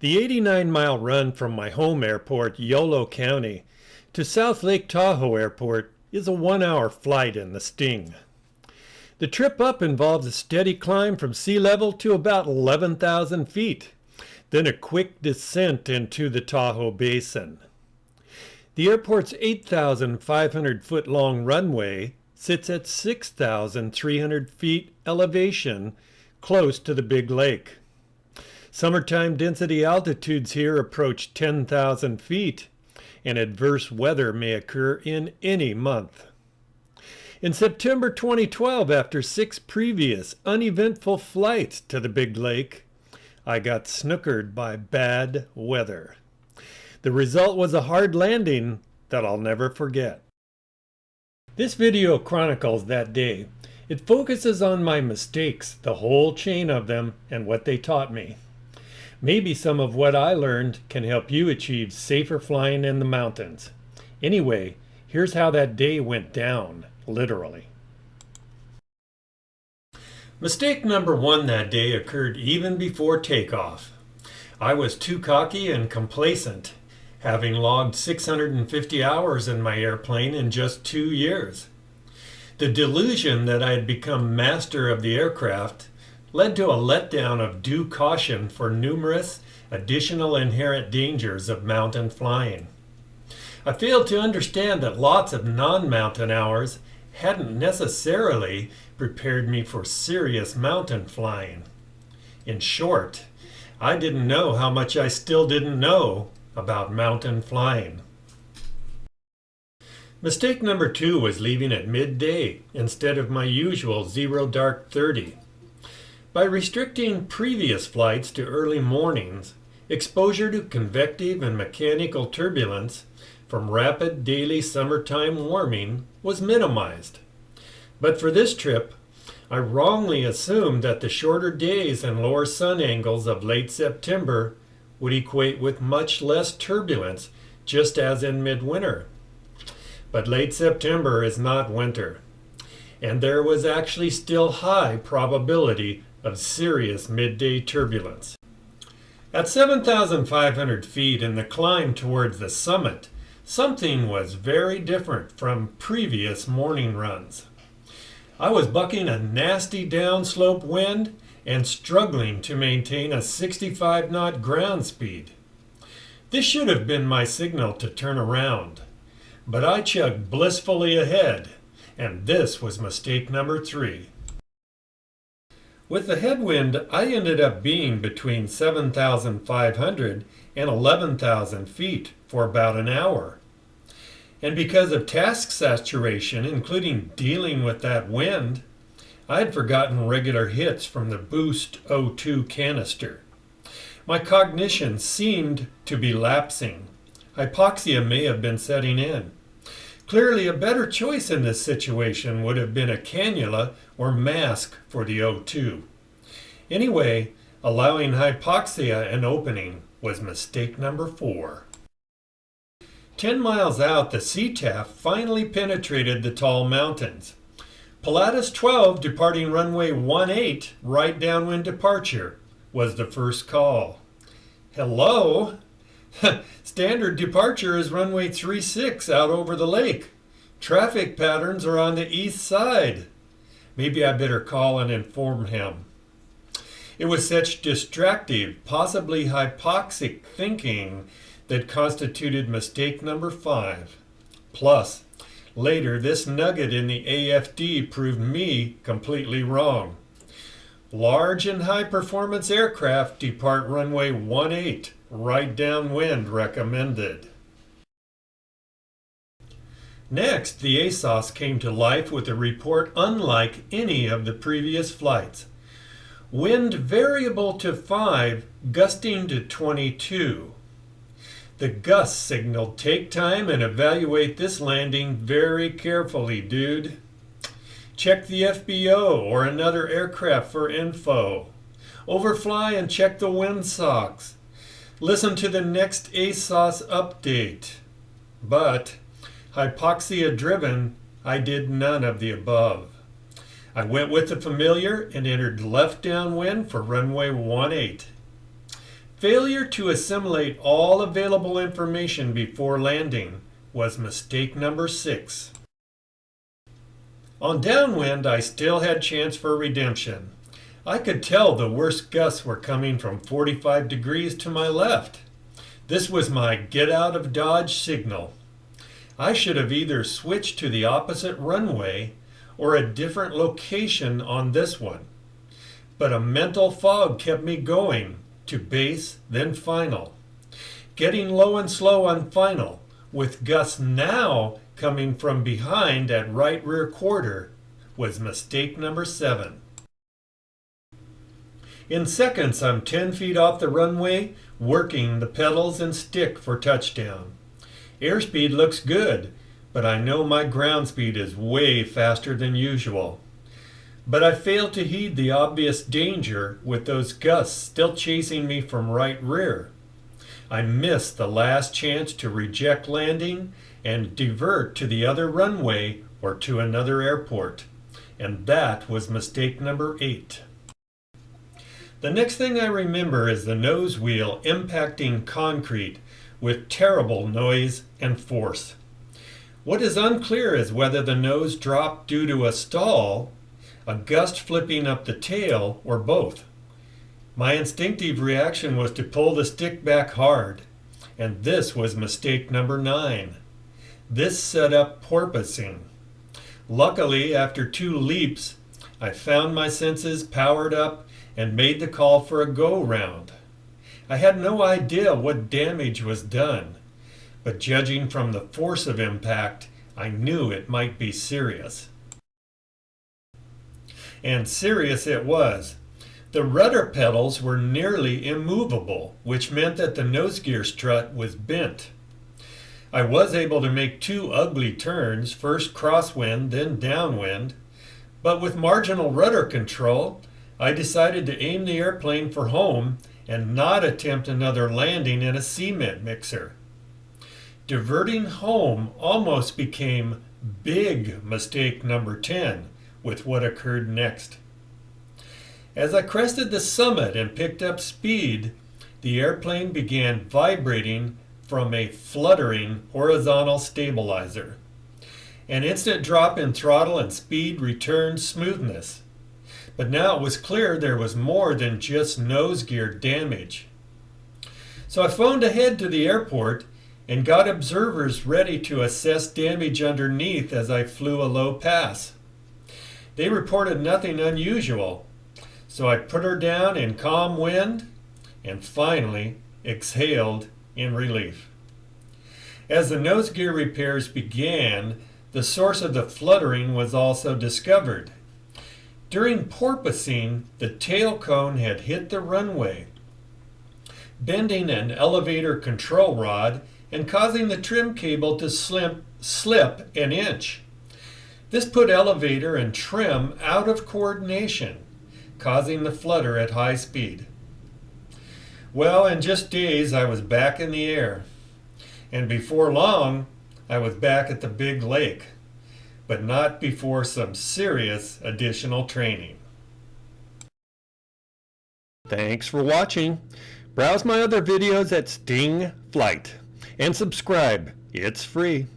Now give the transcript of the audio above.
The 89-mile run from my home airport, Yolo County, to South Lake Tahoe Airport is a 1-hour flight in the Sting. The trip up involves a steady climb from sea level to about 11,000 feet, then a quick descent into the Tahoe Basin. The airport's 8,500-foot long runway sits at 6,300 feet elevation, close to the big lake. Summertime density altitudes here approach 10,000 feet, and adverse weather may occur in any month. In September 2012, after 6 previous uneventful flights to the big lake, I got snookered by bad weather. The result was a hard landing that I'll never forget. This video chronicles that day. It focuses on my mistakes, the whole chain of them, and what they taught me. Maybe some of what I learned can help you achieve safer flying in the mountains. Anyway, here's how that day went down, literally. Mistake number 1 that day occurred even before takeoff. I was too cocky and complacent, having logged 650 hours in my airplane in just 2 years. The delusion that I had become master of the aircraft led to a letdown of due caution for numerous additional inherent dangers of mountain flying. I failed to understand that lots of non-mountain hours hadn't necessarily prepared me for serious mountain flying. In short, I didn't know how much I still didn't know about mountain flying. Mistake number 2 was leaving at midday instead of my usual 0 dark 30. By restricting previous flights to early mornings, exposure to convective and mechanical turbulence from rapid daily summertime warming was minimized. But for this trip, I wrongly assumed that the shorter days and lower sun angles of late September would equate with much less turbulence, just as in midwinter. But late September is not winter, and there was actually still high probability of serious midday turbulence. At 7,500 feet in the climb towards the summit, something was very different from previous morning runs. I was bucking a nasty downslope wind and struggling to maintain a 65-knot ground speed. This should have been my signal to turn around, but I chugged blissfully ahead, and this was mistake number 3. With the headwind, I ended up being between 7,500 and 11,000 feet for about an hour. And because of task saturation, including dealing with that wind, I had forgotten regular hits from the Boost O2 canister. My cognition seemed to be lapsing. Hypoxia may have been setting in. Clearly, a better choice in this situation would have been a cannula or mask for the O2. Anyway, allowing hypoxia an opening was mistake number 4. 10 miles out, the CTAF finally penetrated the tall mountains. Pilatus 12 departing runway 18, right downwind departure, was the first call. Hello? Standard departure is runway 36 out over the lake. Traffic patterns are on the east side. Maybe I better call and inform him. It was such distractive, possibly hypoxic thinking that constituted mistake number 5. Plus, later this nugget in the AFD proved me completely wrong. Large and high-performance aircraft depart runway 18, right downwind recommended. Next, the ASOS came to life with a report unlike any of the previous flights. Wind variable to 5, gusting to 22. The gusts signaled take time and evaluate this landing very carefully, dude. Check the FBO or another aircraft for info. Overfly and check the windsocks. Listen to the next ASOS update. But, hypoxia driven, I did none of the above. I went with the familiar and entered left downwind for runway 18. failure to assimilate all available information before landing was mistake number 6. On downwind, I still had chance for redemption. I could tell the worst gusts were coming from 45 degrees to my left. This was my get out of Dodge signal. I should have either switched to the opposite runway or a different location on this one. But a mental fog kept me going to base, then final. Getting low and slow on final, with gusts now coming from behind at right rear quarter, was mistake number 7. In seconds, I'm 10 feet off the runway, working the pedals and stick for touchdown. Airspeed looks good, but I know my ground speed is way faster than usual. But I failed to heed the obvious danger with those gusts still chasing me from right rear. I missed the last chance to reject landing and divert to the other runway or to another airport. And that was mistake number 8. The next thing I remember is the nose wheel impacting concrete with terrible noise and force. What is unclear is whether the nose dropped due to a stall, a gust flipping up the tail, or both. My instinctive reaction was to pull the stick back hard, and this was mistake number 9. This set up porpoising. Luckily, after 2 leaps, I found my senses powered up and made the call for a go-round. I had no idea what damage was done, but judging from the force of impact, I knew it might be serious. And serious it was. The rudder pedals were nearly immovable, which meant that the nose gear strut was bent. I was able to make 2 ugly turns, first crosswind, then downwind, but with marginal rudder control, I decided to aim the airplane for home and not attempt another landing in a cement mixer. Diverting home almost became big mistake number 10 with what occurred next. As I crested the summit and picked up speed, the airplane began vibrating from a fluttering horizontal stabilizer. An instant drop in throttle and speed returned smoothness. But now it was clear there was more than just nose gear damage. So I phoned ahead to the airport and got observers ready to assess damage underneath as I flew a low pass. They reported nothing unusual, so I put her down in calm wind and finally exhaled in relief. As the nose gear repairs began, the source of the fluttering was also discovered. During porpoising, the tail cone had hit the runway, bending an elevator control rod and causing the trim cable to slip an inch. This put elevator and trim out of coordination, causing the flutter at high speed. Well, in just days, I was back in the air, and before long, I was back at the big lake, but not before some serious additional training. Thanks for watching. Browse my other videos at Sting Flight and subscribe. It's free.